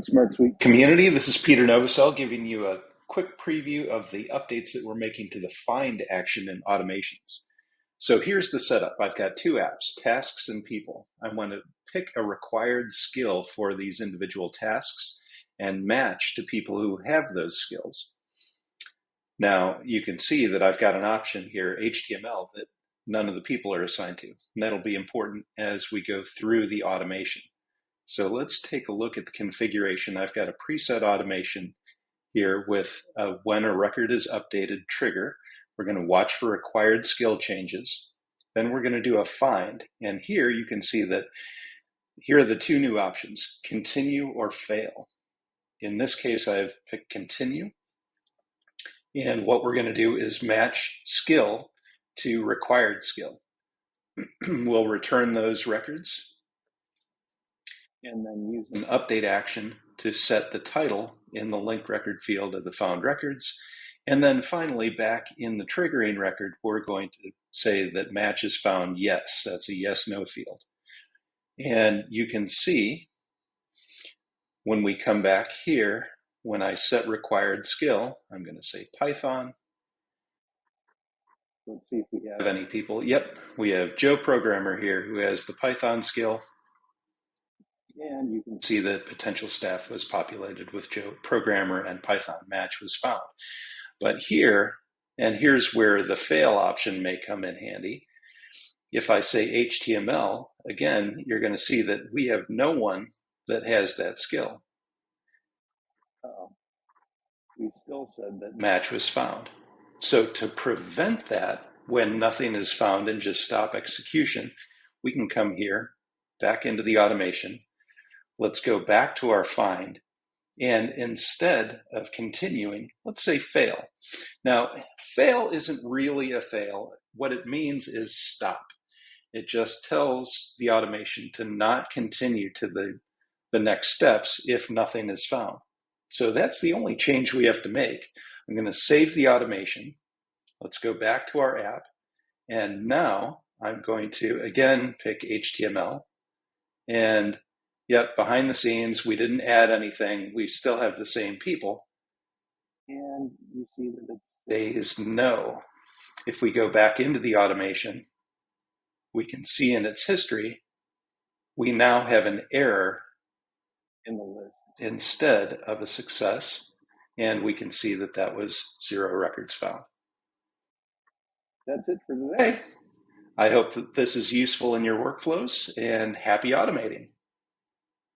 SmartSuite community. This is Peter Novosel giving you a quick preview of the updates that we're making to the find action in automations. So here's the setup. I've got two apps, tasks and people. I want to pick a required skill for these individual tasks and match to people who have those skills. Now you can see that I've got an option here, HTML, that none of the people are assigned to. And that'll be important as we go through the automation. So let's take a look at the configuration. I've got a preset automation here with a when a record is updated trigger. We're going to watch for required skill changes. Then we're going to do a find. And here you can see that here are the two new options, continue or fail. In this case, I've picked continue. And what we're going to do is match skill to required skill. We'll return those records and then use an update action to set the title in the linked record field of the found records. And then finally, back in the triggering record, we're going to say that match is found yes. That's a yes/no field. And you can see when we come back here, when I set required skill, I'm going to say Python. Let's see if we have any people. Yep, we have Joe Programmer here who has the Python skill. And you can see that potential staff was populated with Joe Programmer and Python match was found. But here, and here's where the fail option may come in handy. If I say HTML, again, you're going to see that we have no one that has that skill. We still said that match was found. So to prevent that, when nothing is found and just stop execution, we can come here, back into the automation. Let's go back to our find. And instead of continuing, let's say fail. Now, fail isn't really a fail. What it means is stop. It just tells the automation to not continue to the next steps if nothing is found. So that's the only change we have to make. I'm going to save the automation. Let's go back to our app. And now I'm going to, again, pick HTML. And yep, behind the scenes, we didn't add anything. We still have the same people. And you see that it says no. If we go back into the automation, we can see in its history, we now have an error in the list instead of a success. And we can see that that was 0 records found. That's it for today. I hope that this is useful in your workflows, and happy automating.